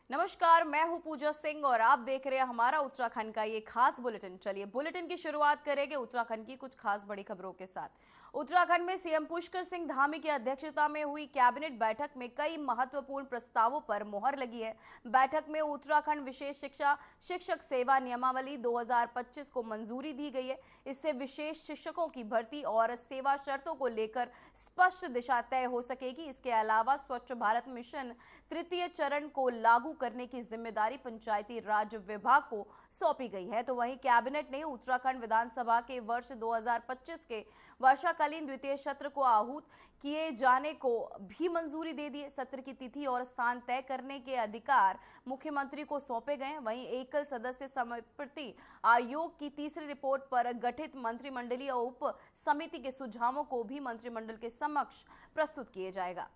नमस्कार, मैं हूं पूजा सिंह और आप देख रहे हैं हमारा उत्तराखंड का ये खास बुलेटिन। चलिए बुलेटिन की शुरुआत करेंगे उत्तराखंड की कुछ खास बड़ी खबरों के साथ। उत्तराखंड में सीएम पुष्कर सिंह धामी की अध्यक्षता में हुई कैबिनेट बैठक में कई महत्वपूर्ण प्रस्तावों पर मुहर लगी है। बैठक में उत्तराखंड विशेष शिक्षा शिक्षक सेवा नियमावली 2025 को मंजूरी दी गई है। इससे विशेष शिक्षकों की भर्ती और सेवा शर्तों को लेकर स्पष्ट दिशा तय हो सकेगी। इसके अलावा स्वच्छ भारत मिशन तृतीय चरण को लागू करने की जिम्मेदारी पंचायती राज विभाग को सौंपी गई है। तो वहीं कैबिनेट ने उत्तराखंड विधानसभा के वर्ष 2025 के वर्षाकालीन द्वितीय सत्र को आहूत किए जाने को भी मंजूरी दे दी है। सत्र की तिथि और स्थान तय करने के अधिकार मुख्यमंत्री को सौंपे गए हैं। वहीं एकल सदस्य समिति आयोग की तीसरी रिपोर्ट पर गठित मंत्रिमंडलीय उप समिति के सुझावों को भी मंत्रिमंडल के समक्ष प्रस्तुत किया जाएगा।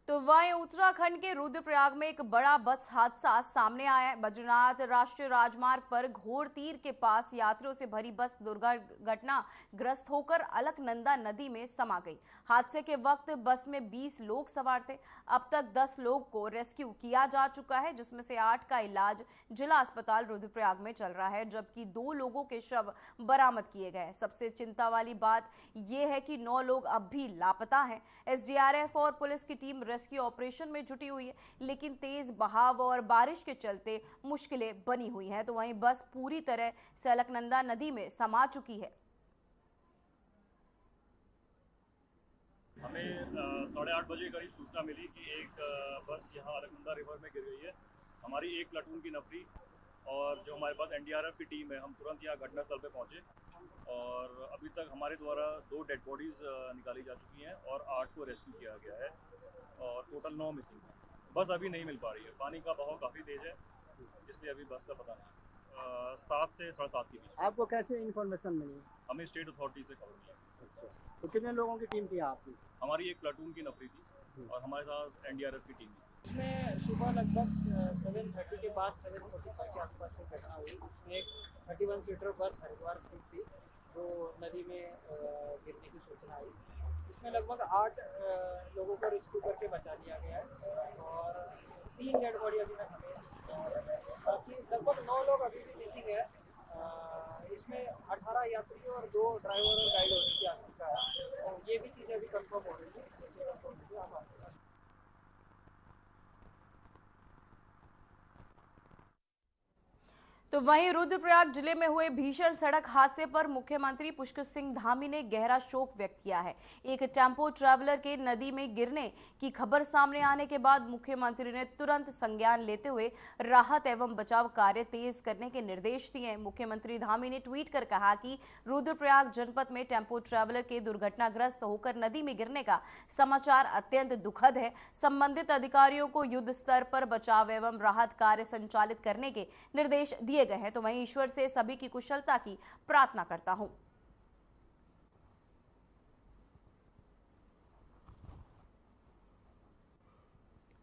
तो वहीं उत्तराखंड के रुद्रप्रयाग में एक बड़ा बस हादसा सामने आया है। बद्रीनाथ राष्ट्रीय राजमार्ग पर घोर तीर के पास यात्रियों से भरी बस दुर्घटनाग्रस्त होकर अलकनंदा नदी में समा गई। हादसे के वक्त बस में 20 लोग सवार थे। अब तक 10 लोग को रेस्क्यू किया जा चुका है, जिसमें से 8 का इलाज जिला अस्पताल रुद्रप्रयाग में चल रहा है, जबकि 2 लोगों के शव बरामद किए गए। सबसे चिंता वाली बात यह है कि 9 लोग अब भी लापता हैं। एसडीआरएफ और पुलिस की टीम रेस्क्यू ऑपरेशन में जुटी हुई है, लेकिन तेज बहाव और बारिश के चलते मुश्किलें बनी हुई हैं। तो वहीं बस पूरी तरह से अलकनंदा नदी में समा चुकी है। हमें 8:30 बजे करीब सूचना मिली कि एक बस यहाँ अलकनंदा रिवर में गिर गई है। हमारी एक प्लाटून की नफरी और जो हमारे पास एनडीआरएफ की टीम है, हम तुरंत यहाँ घटनास्थल पे पहुँचे और अभी तक हमारे द्वारा 2 डेड बॉडीज़ निकाली जा चुकी हैं और 8 को रेस्क्यू किया गया है और टोटल 9 मिसिंग है। बस अभी नहीं मिल पा रही है, पानी का बहाव काफ़ी तेज़ है, इसलिए अभी बस का पता नहीं। 7 से 7:30 के बीच। आपको कैसे इन्फॉर्मेशन मिली? हमें स्टेट अथॉरिटी से खबर मिली। अच्छा, तो कितने लोगों की टीम थी आपकी? हमारी एक प्लाटून की नफरी थी और हमारे साथ एनडीआरएफ की टीम थी। इसमें सुबह लगभग 7:30 के बाद 7:45 के आसपास से घटना हुई। इसमें एक 31 सीटर बस हरिद्वार से थी जो नदी में गिरने की सूचना आई। इसमें लगभग 8 लोगों को रेस्क्यू करके बचा लिया गया है और 3 डेड बॉडी अभी तक हमें, बाकी लगभग 9 लोग अभी भी मिसिंग है। इसमें 18 यात्री और 2 ड्राइवर और गाइड होने की आशंका है और ये भी चीज़ें अभी कंफर्म हो रही है। जैसे कंफर्म होगी आप आपको तो वहीं रुद्रप्रयाग जिले में हुए भीषण सड़क हादसे पर मुख्यमंत्री पुष्कर सिंह धामी ने गहरा शोक व्यक्त किया है। एक टेम्पो ट्रैवलर के नदी में गिरने की खबर सामने आने के बाद मुख्यमंत्री ने तुरंत संज्ञान लेते हुए राहत एवं बचाव कार्य तेज करने के निर्देश दिए। मुख्यमंत्री धामी ने ट्वीट कर कहा कि रुद्रप्रयाग जनपद में टेम्पो ट्रैवलर के दुर्घटनाग्रस्त होकर नदी में गिरने का समाचार अत्यंत दुखद है। संबंधित अधिकारियों को युद्ध स्तर पर बचाव एवं राहत कार्य संचालित करने के निर्देश दिए गए हैं। तो वहीं ईश्वर से सभी की कुशलता की प्रार्थना करता हूं।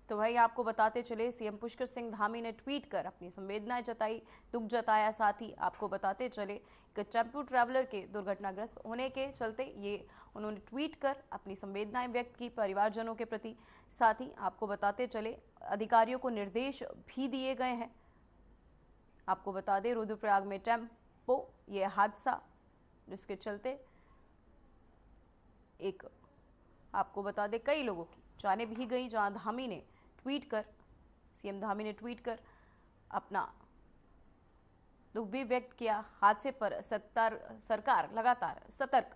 तो वही आपको बताते चले, सीएम पुष्कर सिंह धामी ने ट्वीट कर अपनी संवेदनाएं जताई, दुख जताया। साथ ही आपको बताते चले कि टेम्पो ट्रैवलर के दुर्घटनाग्रस्त होने के चलते ये उन्होंने ट्वीट कर अपनी संवेदनाएं व्यक्त की परिवारजनों के प्रति। साथ ही आपको बताते चले अधिकारियों को निर्देश भी दिए गए हैं। आपको बता दें रुद्रप्रयाग में टेम्पो ये हादसा जिसके चलते एक आपको बता दें कई लोगों की जानें भी गई, जहां धामी ने ट्वीट कर सीएम धामी ने ट्वीट कर अपना दुख भी व्यक्त किया। हादसे पर सरकार लगातार सतर्क।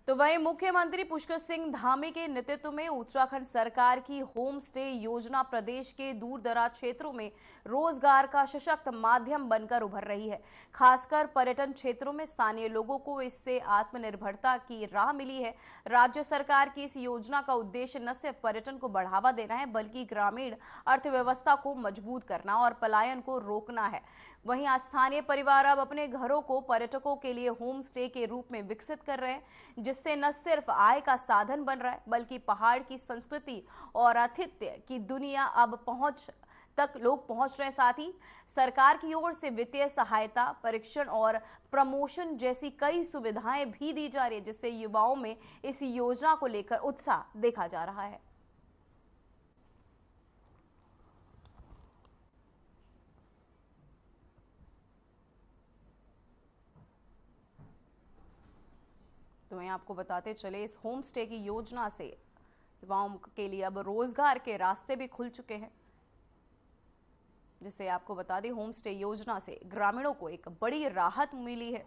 तो वहीं मुख्यमंत्री पुष्कर सिंह धामी के नेतृत्व में उत्तराखंड सरकार की होम स्टे योजना प्रदेश के दूर दराज क्षेत्रों में रोजगार का सशक्त माध्यम बनकर उभर रही है। खासकर पर्यटन क्षेत्रों में स्थानीय लोगों को इससे आत्मनिर्भरता की राह मिली है। राज्य सरकार की इस योजना का उद्देश्य न सिर्फ पर्यटन को बढ़ावा देना है, बल्कि ग्रामीण अर्थव्यवस्था को मजबूत करना और पलायन को रोकना है। वहीं स्थानीय परिवार अब अपने घरों को पर्यटकों के लिए होम स्टे के रूप में विकसित कर रहे हैं, जिससे जिससे न सिर्फ आय का साधन बन रहा है बल्कि पहाड़ की संस्कृति और आतिथ्य की दुनिया अब लोग पहुंच रहे हैं। साथ ही सरकार की ओर से वित्तीय सहायता, परीक्षण और प्रमोशन जैसी कई सुविधाएं भी दी जा रही है, जिससे युवाओं में इस योजना को लेकर उत्साह देखा जा रहा है। तो मैं आपको बताते चले, इस होम स्टे की योजना से युवाओं के लिए अब रोजगार के रास्ते भी खुल चुके हैं। जिसे आपको बता दें, होम स्टे योजना से ग्रामीणों को एक बड़ी राहत मिली है,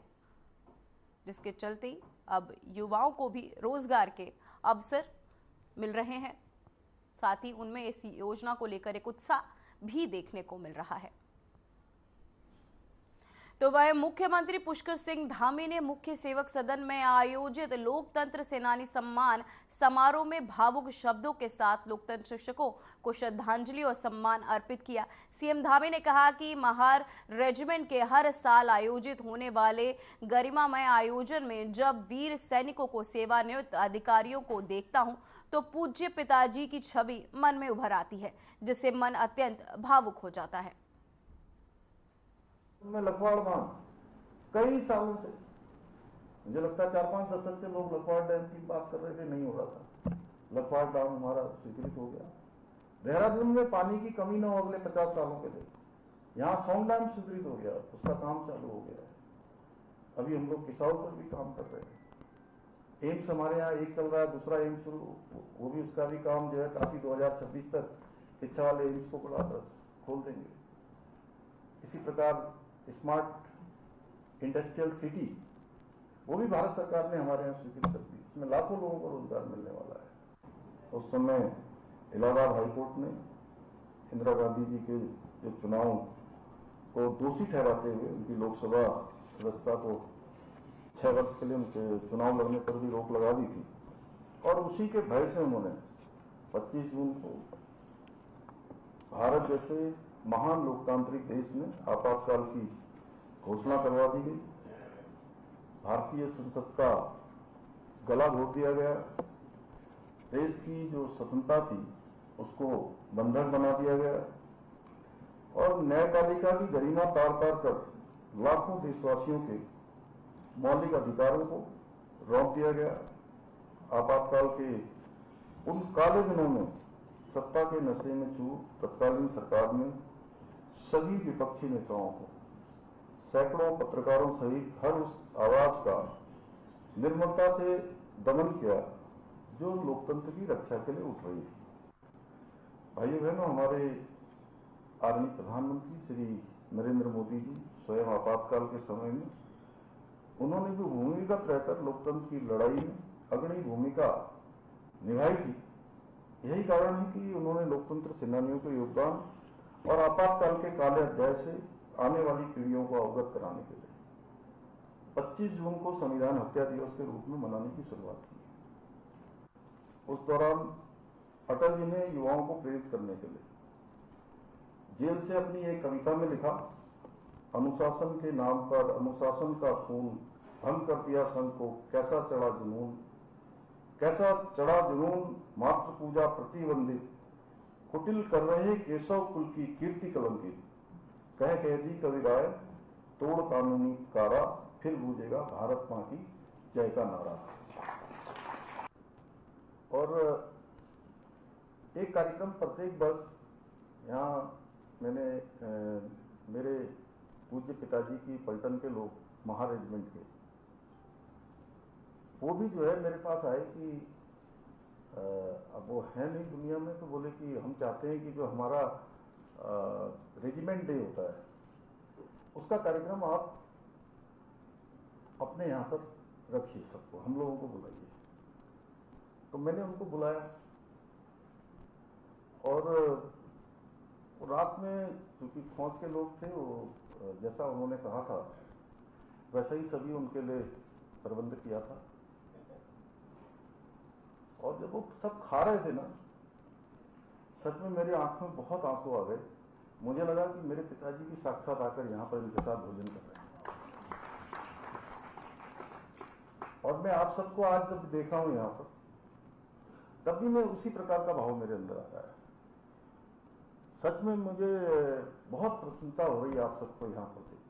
जिसके चलते अब युवाओं को भी रोजगार के अवसर मिल रहे हैं। साथ ही उनमें इस योजना को लेकर एक उत्साह भी देखने को मिल रहा है। तो वह मुख्यमंत्री पुष्कर सिंह धामी ने मुख्य सेवक सदन में आयोजित लोकतंत्र सेनानी सम्मान समारोह में भावुक शब्दों के साथ लोकतंत्र शिक्षकों को श्रद्धांजलि और सम्मान अर्पित किया। सीएम धामी ने कहा कि महार रेजिमेंट के हर साल आयोजित होने वाले गरिमामय आयोजन में जब वीर सैनिकों को सेवानिवृत्त अधिकारियों को देखता हूं तो पूज्य पिताजी की छवि मन में उभर आती है, जिससे मन अत्यंत भावुक हो जाता है। मैं लखवाड़ बांध कई सालों से, मुझे लगता है 4-5 दशक से लोग लखवाड़ डैम की बात कर रहे थे, नहीं हो रहा था। लखवाड़ डैम हमारा स्वीकृत हो गया। देहरादून में पानी की कमी न हो अगले 50 सालों के लिए। यहाँ सौंग डैम स्वीकृत हो गया, उसका काम चालू हो गया है। अभी हम लोग किसाऊ पर भी काम कर रहे हैं। एम्स हमारे यहाँ एक चल रहा है, दूसरा एम्स शुरू, वो भी उसका भी काम जो है काफी 2026 तक इच्छा वाले एम्स को बुलाकर खोल देंगे। इसी प्रकार स्मार्ट इंडस्ट्रियल सिटी, वो भी भारत सरकार ने हमारे यहाँ स्वीकृत कर दी। इसमें लाखों लोगों को रोजगार मिलने वाला है। उस समय इलाहाबाद हाईकोर्ट ने इंदिरा गांधी जी के जो चुनाव को दोषी ठहराते हुए उनकी लोकसभा सदस्यता को 6 वर्ष के लिए उनके चुनाव लड़ने पर भी रोक लगा दी थी। और उसी के भय से उन्होंने 25 जून को भारत जैसे महान लोकतांत्रिक देश में आपातकाल की घोषणा करवा दी गई। भारतीय संसद का गला घोट दिया गया। देश की जो स्वतंत्रता थी उसको बंधक बना दिया गया और न्यायपालिका की गरिमा तार तार कर लाखों देशवासियों के मौलिक अधिकारों को रोक दिया गया। आपातकाल के उन काले दिनों में सत्ता के नशे में चूर तत्कालीन सरकार ने सभी विपक्षी नेताओं को, सैकड़ों पत्रकारों सहित हर उस आवाज का निर्ममता से दमन किया जो लोकतंत्र की रक्षा के लिए उठ रही थी। भाइयों बहनों, हमारे आदरणीय प्रधानमंत्री श्री नरेंद्र मोदी जी स्वयं आपातकाल के समय में उन्होंने भी भूमिगत रहकर लोकतंत्र की लड़ाई में अग्रणी भूमिका निभाई थी। यही कारण है कि उन्होंने लोकतंत्र सेनानियों के योगदान और आपातकाल के काले अध्याय से आने वाली पीढ़ियों को अवगत कराने के लिए 25 जून को संविधान हत्या दिवस के रूप में मनाने की शुरुआत की। उस दौरान अटल जी ने युवाओं को प्रेरित करने के लिए जेल से अपनी एक कविता में लिखा, अनुशासन के नाम पर अनुशासन का खून भंग कर दिया संघ को, कैसा चढ़ा जुनून मात्र पूजा प्रतिबंधित, कुटिल कर रहे केशव कुल की कीर्ति कलंकित, कह दी कवि राय तोड़ कानूनी कारा, फिर गूंजेगा भारत मां की जय का नारा। और एक कार्यक्रम प्रत्येक वर्ष यहाँ मैंने मेरे पूज्य पिताजी की पलटन के लोग महार रेजिमेंट के, वो भी जो है मेरे पास आए कि अब वो है नहीं दुनिया में, तो बोले कि हम चाहते हैं कि जो हमारा रेजिमेंट डे होता है उसका कार्यक्रम आप अपने यहाँ पर रखिए, सबको हम लोगों को बुलाइए। तो मैंने उनको बुलाया और रात में क्योंकि फौज के लोग थे, वो जैसा उन्होंने कहा था वैसा ही सभी उनके लिए प्रबंध किया था। और जब वो सब खा रहे थे ना, सच में मेरी आंख में बहुत आंसू आ गए। मुझे लगा कि मेरे पिताजी भी साक्षात आकर यहाँ पर इनके साथ भोजन कर रहे हैं। और मैं आप सबको आज जब देखा हूं यहां पर, तब भी मैं उसी प्रकार का भाव मेरे अंदर आ रहा है। सच में मुझे बहुत प्रसन्नता हो रही है आप सबको यहां पर देख।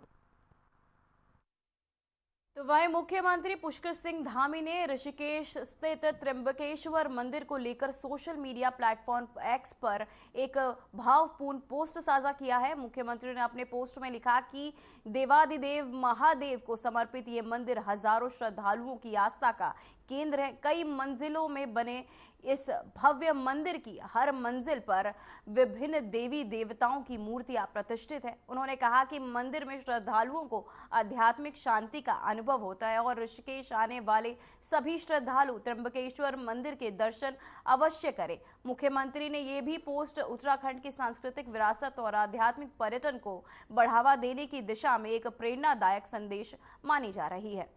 तो वहीं मुख्यमंत्री पुष्कर सिंह धामी ने ऋषिकेश स्थित त्र्यंबकेश्वर मंदिर को लेकर सोशल मीडिया प्लेटफॉर्म एक्स पर एक भावपूर्ण पोस्ट साझा किया है। मुख्यमंत्री ने अपने पोस्ट में लिखा कि देवादिदेव महादेव को समर्पित ये मंदिर हजारों श्रद्धालुओं की आस्था का केंद्र है। कई मंजिलों में बने इस भव्य मंदिर की हर मंजिल पर विभिन्न देवी देवताओं की मूर्तियां प्रतिष्ठित है। उन्होंने कहा कि मंदिर में श्रद्धालुओं को आध्यात्मिक शांति का अनुभव होता है और ऋषिकेश आने वाले सभी श्रद्धालु त्र्यंबकेश्वर मंदिर के दर्शन अवश्य करें। मुख्यमंत्री ने यह भी पोस्ट उत्तराखंड की सांस्कृतिक विरासत और आध्यात्मिक पर्यटन को बढ़ावा देने की दिशा में एक प्रेरणादायक संदेश मानी जा रही है।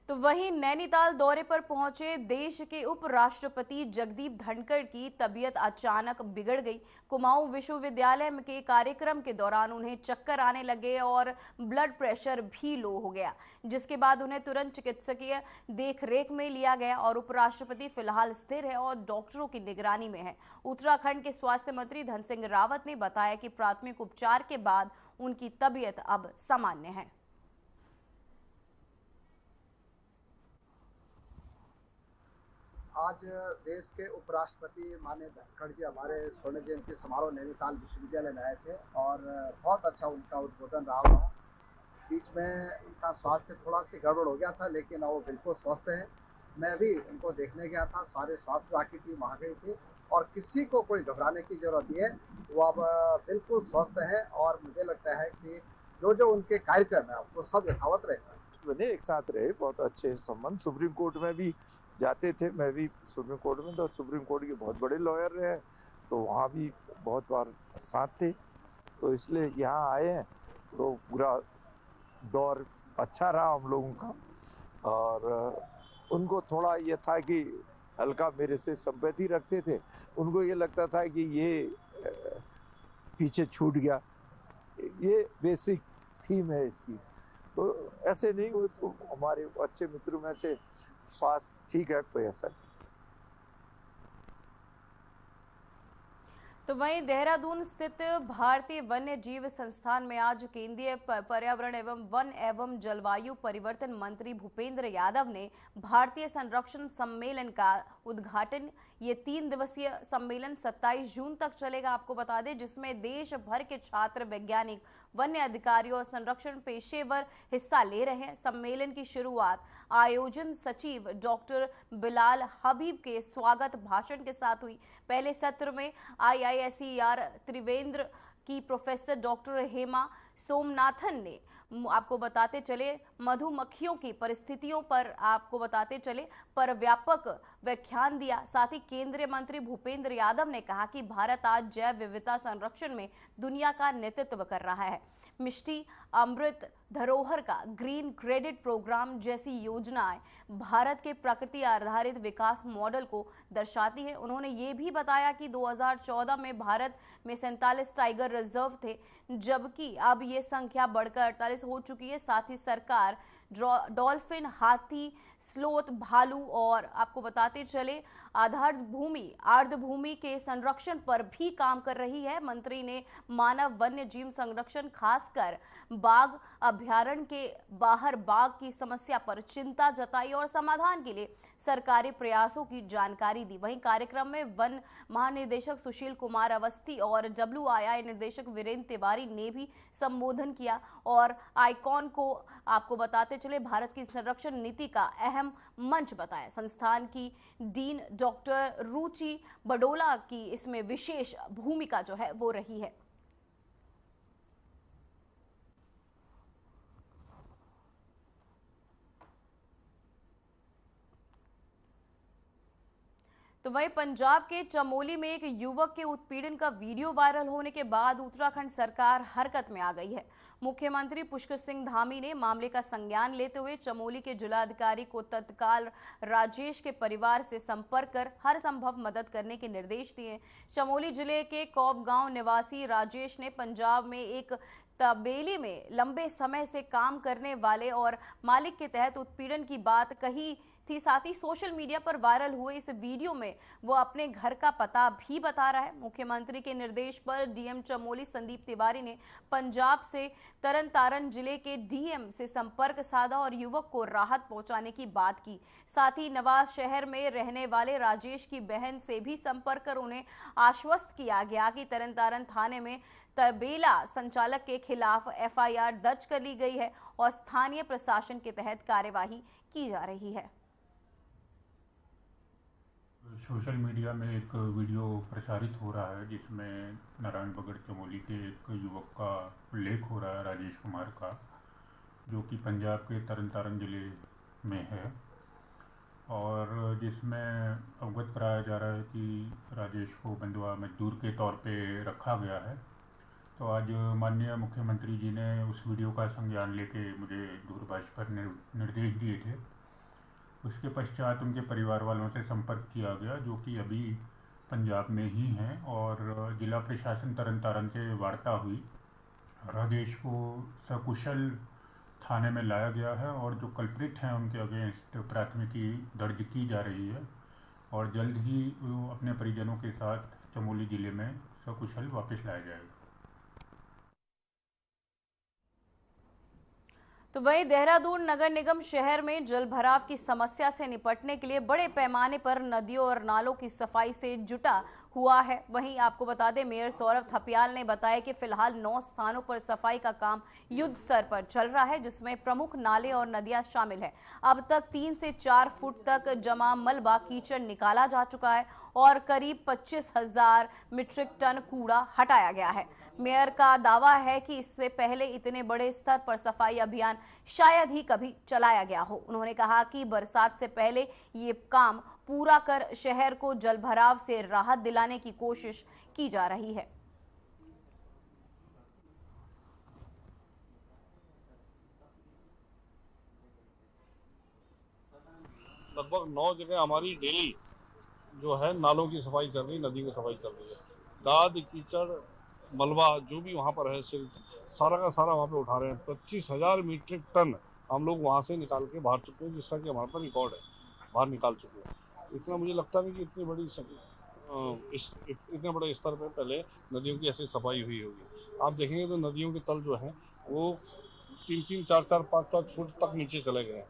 तो वहीं नैनीताल दौरे पर पहुंचे देश के उपराष्ट्रपति जगदीप धनखड़ की तबीयत अचानक बिगड़ गई। कुमाऊं विश्वविद्यालय के कार्यक्रम के दौरान उन्हें चक्कर आने लगे और ब्लड प्रेशर भी लो हो गया, जिसके बाद उन्हें तुरंत चिकित्सकीय देखरेख में लिया गया और उपराष्ट्रपति फिलहाल स्थिर है और डॉक्टरों की निगरानी में है। उत्तराखंड के स्वास्थ्य मंत्री धन सिंह रावत ने बताया कि प्राथमिक उपचार के बाद उनकी तबीयत अब सामान्य है। आज देश के उपराष्ट्रपति माननीय धनखड़ जी हमारे स्वर्ण जयंती समारोह नैनीताल विश्वविद्यालय में आए थे और बहुत अच्छा उनका उद्बोधन रहा हुआ। बीच में उनका स्वास्थ्य थोड़ा सी गड़बड़ हो गया था, लेकिन वो बिल्कुल स्वस्थ है। मैं भी उनको देखने गया था, सारे स्वास्थ्य विभाग की टीम वहाँ गई थी और किसी को कोई घबराने की जरूरत नहीं है। वो अब बिल्कुल स्वस्थ है और मुझे लगता है कि जो उनके कार्यक्रम है वो सब यथावत रहेगा। बने एक साथ रहे, बहुत अच्छे संबंध। सुप्रीम कोर्ट में भी जाते थे, मैं भी सुप्रीम कोर्ट में, तो सुप्रीम कोर्ट के बहुत बड़े लॉयर रहे, तो वहाँ भी बहुत बार साथ थे। तो इसलिए यहाँ आए हैं तो पूरा दौर अच्छा रहा हम लोगों का। और उनको थोड़ा ये था कि हल्का मेरे से संपत्ति रखते थे, उनको ये लगता था कि ये पीछे छूट गया। ये बेसिक थीम है इसकी। तो ऐसे नहीं हुए, तो हमारे अच्छे मित्रों में से स्वास्थ्य ठीक है, कोई ऐसा नहीं। तो वहीं देहरादून स्थित भारतीय वन्य जीव संस्थान में आज केंद्रीय पर्यावरण एवं वन एवं जलवायु परिवर्तन मंत्री भूपेंद्र यादव ने भारतीय संरक्षण सम्मेलन का उद्घाटन। ये 3 दिवसीय सम्मेलन 27 जून तक चलेगा, आपको बता दें, जिसमें देश भर के छात्र, वैज्ञानिक, वन्य अधिकारी और संरक्षण पेशेवर हिस्सा ले रहे हैं। सम्मेलन की शुरुआत आयोजन सचिव डॉक्टर बिलाल हबीब के स्वागत भाषण के साथ हुई। पहले सत्र में IISER त्रिवेंद्र की प्रोफेसर डॉक्टर हेमा सोमनाथन ने आपको बताते चले मधुमक्खियों की परिस्थितियों पर पर व्यापक व्याख्यान दिया। साथ ही केंद्रीय मंत्री भूपेंद्र यादव ने कहा कि भारत आज जैव विविधता संरक्षण में दुनिया का नेतृत्व कर रहा है। मिष्टी अमृत धरोहर का ग्रीन क्रेडिट प्रोग्राम जैसी योजनाएं भारत के प्रकृति आधारित विकास मॉडल को दर्शाती है। उन्होंने ये भी बताया कि 2014 में भारत में 47 टाइगर रिजर्व थे, जबकि अब ये संख्या बढ़कर 48 हो चुकी है। साथ ही सरकार डॉल्फिन, हाथी, स्लोथ, भालू और आपको बताते चले आर्द्रभूमि के संरक्षण पर भी काम कर रही है। मंत्री ने मानव वन्य जीव संरक्षण, खासकर बाघ अभयारण्य के बाहर बाघ की समस्या पर चिंता जताई और समाधान के लिए सरकारी प्रयासों की जानकारी दी। वहीं कार्यक्रम में वन महानिदेशक सुशील कुमार अवस्थी और WII निर्देशक वीरेंद्र तिवारी ने भी संबोधन किया और आइकॉन को आपको बताते चले भारत की संरक्षण नीति का अहम मंच बताया। संस्थान की डीन डॉक्टर रुचि बडोला की इसमें विशेष भूमिका जो है वो रही है। तो वहीं पंजाब के चमोली में एक युवक के उत्पीड़न का वीडियो वायरल होने के बाद उत्तराखंड सरकार हरकत में आ गई है। मुख्यमंत्री पुष्कर सिंह धामी ने मामले का संज्ञान लेते हुए चमोली के जिलाधिकारी को तत्काल राजेश के परिवार से संपर्क कर हर संभव मदद करने के निर्देश दिए। चमोली जिले के कौब गांव निवासी राजेश ने पंजाब में एक तबेली में लंबे समय से काम करने वाले और मालिक के तहत उत्पीड़न की बात कही थी। साथ ही सोशल मीडिया पर वायरल हुए इस वीडियो में वो अपने घर का पता भी बता रहा है। मुख्यमंत्री के निर्देश पर डीएम चमोली संदीप तिवारी ने पंजाब से तरन तारण जिले के डीएम से संपर्क साधा और युवक को राहत पहुंचाने की बात की। साथ ही नवाज शहर में रहने वाले राजेश की बहन से भी संपर्क कर उन्हें आश्वस्त किया गया कि तरन तारण थाने में तबेला संचालक के खिलाफ एफआईआर दर्ज कर ली गई है और स्थानीय प्रशासन के तहत कार्यवाही की जा रही है। सोशल मीडिया में एक वीडियो प्रसारित हो रहा है जिसमें नारायण बगड़ चमोली के एक युवक का उल्लेख हो रहा है, राजेश कुमार का, जो कि पंजाब के तरन तारण जिले में है, और जिसमें अवगत कराया जा रहा है कि राजेश को बंधुआ मजदूर के तौर पे रखा गया है। तो आज माननीय मुख्यमंत्री जी ने उस वीडियो का संज्ञान लेके मुझे दूरभाष पर निर्देश दिए थे। उसके पश्चात उनके परिवार वालों से संपर्क किया गया, जो कि अभी पंजाब में ही हैं, और जिला प्रशासन तरन तारण से वार्ता हुई। राजेश को सकुशल थाने में लाया गया है और जो कल्प्रिट हैं उनके अगेंस्ट प्राथमिकी दर्ज की जा रही है और जल्द ही वो अपने परिजनों के साथ चमोली जिले में सकुशल वापस लाया जाएगा। तो वहीं देहरादून नगर निगम शहर में जल भराव की समस्या से निपटने के लिए बड़े पैमाने पर नदियों और नालों की सफाई से जुटा हुआ है। वहीं आपको बता दें, मेयर सौरभ थपियाल ने बताया कि फिलहाल 9 स्थानों पर सफाई का काम युद्ध स्तर पर चल रहा है, जिसमें प्रमुख नाले और नदियां शामिल है। अब तक 3 से 4 फुट तक जमा मलबा कीचड़ निकाला जा चुका है और करीब 25,000 मीट्रिक टन कूड़ा हटाया गया है। मेयर का दावा है कि इससे पहले इतने बड़े स्तर पर सफाई अभियान शायद ही कभी चलाया गया हो। उन्होंने कहा कि बरसात से पहले ये काम पूरा कर शहर को जलभराव से राहत दिलाने की कोशिश की जा रही है। लगभग 9 जगह हमारी डेली जो है नालों की सफाई चल रही, नदी की सफाई चल रही है। गाद, कीचड़, मलबा जो भी वहाँ पर है सारा का सारा वहाँ पे उठा रहे हैं। 25,000 मीट्रिक टन हम लोग वहाँ से निकाल के बाहर चुके हैं, जिसका कि हमारे पास रिकॉर्ड है, बाहर निकाल चुके हैं। इतना मुझे लगता नहीं कि इतनी बड़े स्तर पर पहले नदियों की ऐसी सफाई हुई होगी। आप देखेंगे तो नदियों के तल जो हैं वो 3-3, 4-4, 5-5 फुट तक नीचे चले गए हैं।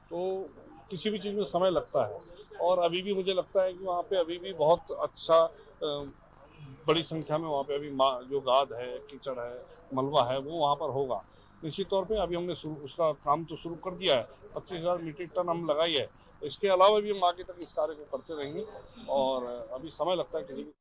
तो किसी भी चीज़ में समय लगता है और अभी भी मुझे लगता है कि वहाँ पे अभी भी बहुत अच्छा बड़ी संख्या में वहाँ पे अभी जो गाद है, कीचड़ है, मलबा है, वो वहाँ पर होगा। निश्चित तौर पे अभी हमने उसका काम तो शुरू कर दिया है। 25,000 मीट्रिक टन हम लगाई है। इसके अलावा भी हम आगे तक इस कार्य को करते रहेंगे और अभी समय लगता है किसी भी।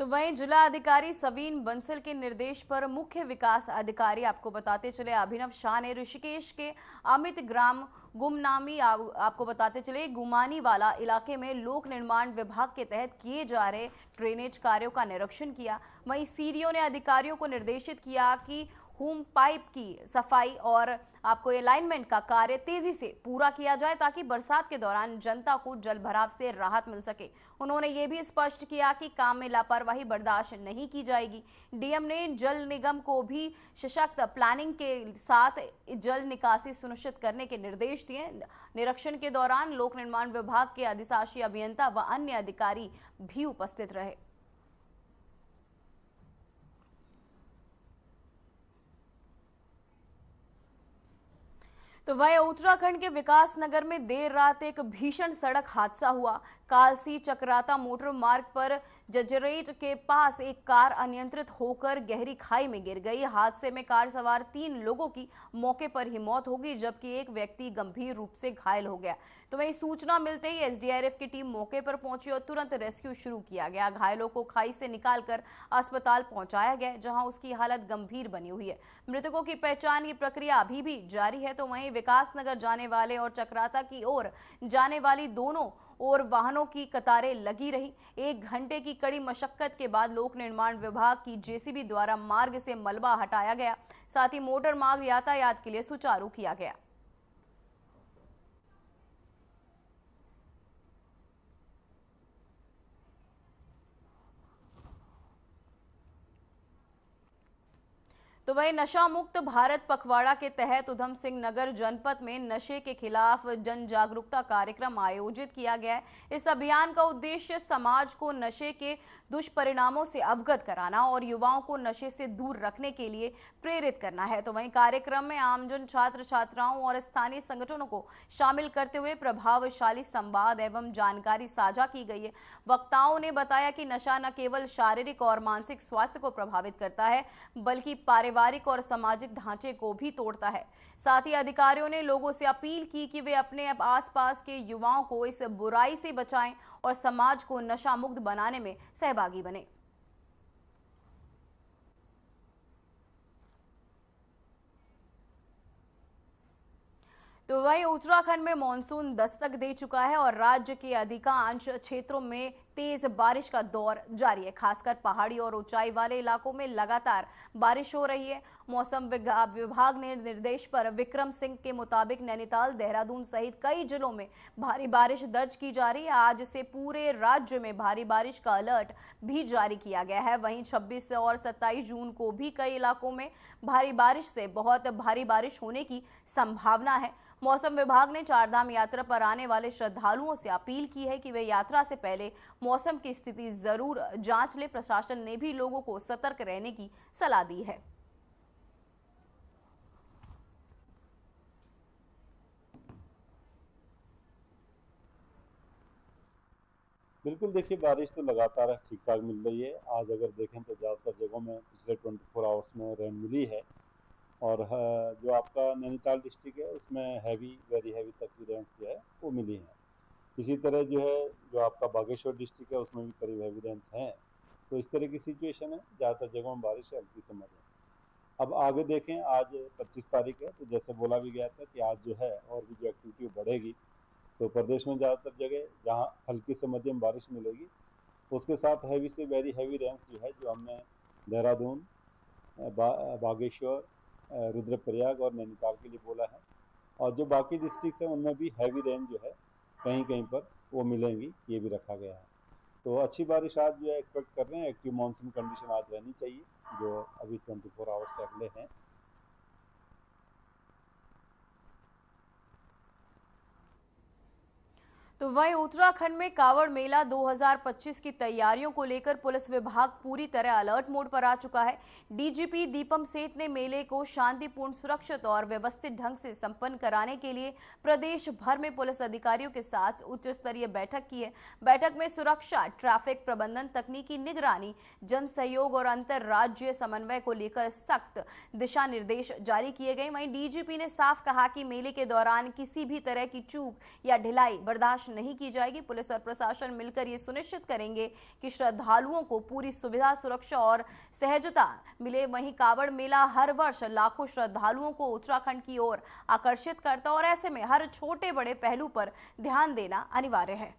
तो वहीं जिला अधिकारी सवीन बंसल के निर्देश पर मुख्य विकास अधिकारी आपको बताते चले अभिनव शाह ने ऋषिकेश के अमित ग्राम गुमनामी आपको बताते चले गुमानी वाला इलाके में लोक निर्माण विभाग के तहत किए जा रहे ड्रेनेज कार्यों का निरीक्षण किया। वहीं सीडीओ ने अधिकारियों को निर्देशित किया कि होम पाइप की सफाई और आपको अलाइनमेंट का कार्य तेजी से पूरा किया जाए ताकि बरसात के दौरान जनता को जल भराव से राहत मिल सके। उन्होंने ये भी स्पष्ट किया कि काम में लापरवाही बर्दाश्त नहीं की जाएगी। डीएम ने जल निगम को भी सशक्त प्लानिंग के साथ जल निकासी सुनिश्चित करने के निर्देश दिए। निरीक्षण के दौरान लोक निर्माण विभाग के अधिशासी अभियंता व अन्य अधिकारी भी उपस्थित रहे। तो वहीं उत्तराखंड के विकास नगर में देर रात एक भीषण सड़क हादसा हुआ। कालसी चक्राता मोटर मार्ग पर जजरेट के पास एक कार अनियंत्रित होकर गहरी खाई में गिर गई। हादसे में कार सवार 3 लोगों की मौके पर ही मौत हो गई, जबकि एक व्यक्ति गंभीर रूप से घायल हो गया। तो वहीं सूचना मिलते ही एसडीआरएफ की टीम मौके पर पहुंची और तुरंत रेस्क्यू शुरू किया गया। घायलों को खाई से निकालकर अस्पताल पहुंचाया गया, जहां उसकी हालत गंभीर बनी हुई है। मृतकों की पहचान की प्रक्रिया अभी भी जारी है। तो वहीं विकास नगर जाने वाले और चक्राता की ओर जाने वाली दोनों और वाहनों की कतारें लगी रही। 1 घंटे की कड़ी मशक्कत के बाद लोक निर्माण विभाग की जेसीबी द्वारा मार्ग से मलबा हटाया गया। साथ ही मोटर मार्ग यातायात के लिए सुचारू किया गया। तो वहीं नशा मुक्त भारत पखवाड़ा के तहत उधम सिंह नगर जनपद में नशे के खिलाफ जन जागरूकता कार्यक्रम आयोजित किया गया है। इस अभियान का उद्देश्य समाज को नशे के दुष्परिणामों से अवगत कराना और युवाओं को नशे से दूर रखने के लिए प्रेरित करना है। तो वहीं कार्यक्रम में आमजन, छात्र छात्राओं और स्थानीय संगठनों को शामिल करते हुए प्रभावशाली संवाद एवं जानकारी साझा की गई है। वक्ताओं ने बताया कि नशा न केवल शारीरिक और मानसिक स्वास्थ्य को प्रभावित करता है बल्कि पारिवारिक और सामाजिक ढांचे को भी तोड़ता है। साथ ही अधिकारियों ने लोगों से अपील की कि वे अपने आसपास के युवाओं को इस बुराई से बचाएं और समाज को नशा मुक्त बनाने में सहभागी बने। तो वहीं उत्तराखंड में मानसून दस्तक दे चुका है और राज्य के अधिकांश क्षेत्रों में तेज बारिश का दौर जारी है। खासकर पहाड़ी और ऊंचाई वाले इलाकों में लगातार बारिश हो रही है। मौसम विभाग ने निर्देश पर विक्रम सिंह के मुताबिक नैनीताल, देहरादून सहित कई जिलों में भारी बारिश दर्ज की जा रही है। आज से पूरे राज्य में भारी बारिश का अलर्ट भी जारी किया गया है। वहीं 26 और 27 जून को भी कई इलाकों में भारी बारिश से बहुत भारी बारिश होने की संभावना है। मौसम विभाग ने चारधाम यात्रा पर आने वाले श्रद्धालुओं से अपील की है कि वे यात्रा से पहले मौसम की स्थिति जरूर जांच ले। प्रशासन ने भी लोगों को सतर्क रहने की सलाह दी है। बिल्कुल, देखिए बारिश तो लगातार ठीक ठाक मिल रही है। आज अगर देखें तो ज़्यादातर जगहों में पिछले 24 आवर्स में रेन मिली है और जो आपका नैनीताल डिस्ट्रिक्ट है उसमें वेरी हैवी तक की रेंज जो है वो मिली है। इसी तरह जो आपका बागेश्वर डिस्ट्रिक्ट है उसमें भी करीब हैवी रेंज हैं। तो इस तरह की सिचुएशन है, ज़्यादातर जगहों में बारिश है, हल्की से मध्यम। अब आगे देखें, आज 25 तारीख है तो जैसे बोला भी गया था कि आज जो है और भी जो एक्टिविटी बढ़ेगी, तो प्रदेश में ज़्यादातर जगह जहाँ हल्की से मध्यम बारिश मिलेगी उसके साथ हैवी से वेरी हैवी रेंज जो है जो हमने देहरादून, बागेश्वर, रुद्रप्रयाग और नैनीताल के लिए बोला है। और जो बाकी डिस्ट्रिक्ट हैं उनमें भी हैवी रेंज जो है कहीं कहीं पर वो मिलेंगी, ये भी रखा गया है। तो अच्छी बारिश आज जो है एक्सपेक्ट कर रहे हैं। एक्टिव मानसून कंडीशन आज रहनी चाहिए जो अभी 24 आवर्स से अगले हैं। तो वहीं उत्तराखंड में कावड़ मेला 2025 की तैयारियों को लेकर पुलिस विभाग पूरी तरह अलर्ट मोड पर आ चुका है। डीजीपी दीपम सेठ ने मेले को शांतिपूर्ण, सुरक्षित और व्यवस्थित ढंग से संपन्न कराने के लिए प्रदेश भर में पुलिस अधिकारियों के साथ उच्च स्तरीय बैठक की है। बैठक में सुरक्षा, ट्रैफिक प्रबंधन, तकनीकी निगरानी, जन सहयोग और अंतर्राज्यीय समन्वय को लेकर सख्त दिशा निर्देश जारी किए गए। वहीं डीजीपी ने साफ कहा कि मेले के दौरान किसी भी तरह की चूक या ढिलाई बर्दाश्त नहीं की जाएगी। पुलिस और प्रशासन मिलकर ये सुनिश्चित करेंगे कि श्रद्धालुओं को पूरी सुविधा, सुरक्षा और सहजता मिले। वहीं कावड़ मेला हर वर्ष लाखों श्रद्धालुओं को उत्तराखंड की ओर आकर्षित करता है और ऐसे में हर छोटे बड़े पहलू पर ध्यान देना अनिवार्य है।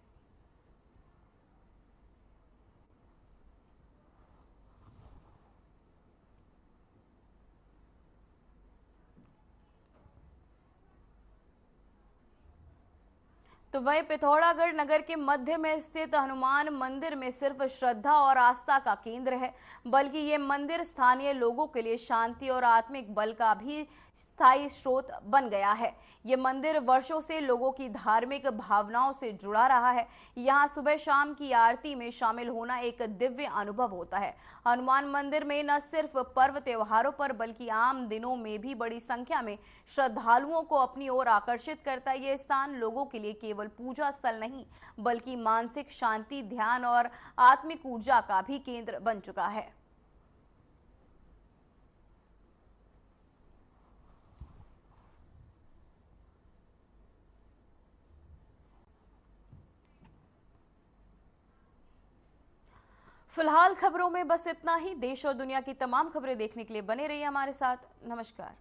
तो वहीं पिथौरागढ़ नगर के मध्य में स्थित हनुमान मंदिर में सिर्फ श्रद्धा और आस्था का केंद्र है, बल्कि ये मंदिर स्थानीय लोगों के लिए शांति और आत्मिक बल का भी स्थायी स्रोत बन गया है। ये मंदिर वर्षों से लोगों की धार्मिक भावनाओं से जुड़ा रहा है। यहाँ सुबह शाम की आरती में शामिल होना एक दिव्य अनुभव होता है। हनुमान मंदिर में न सिर्फ पर्व त्योहारों पर बल्कि आम दिनों में भी बड़ी संख्या में श्रद्धालुओं को अपनी ओर आकर्षित करता है। ये स्थान लोगों के लिए केवल पूजा स्थल नहीं बल्कि मानसिक शांति, ध्यान और आत्मिक ऊर्जा का भी केंद्र बन चुका है। फिलहाल खबरों में बस इतना ही। देश और दुनिया की तमाम खबरें देखने के लिए बने रहिए हमारे साथ। नमस्कार।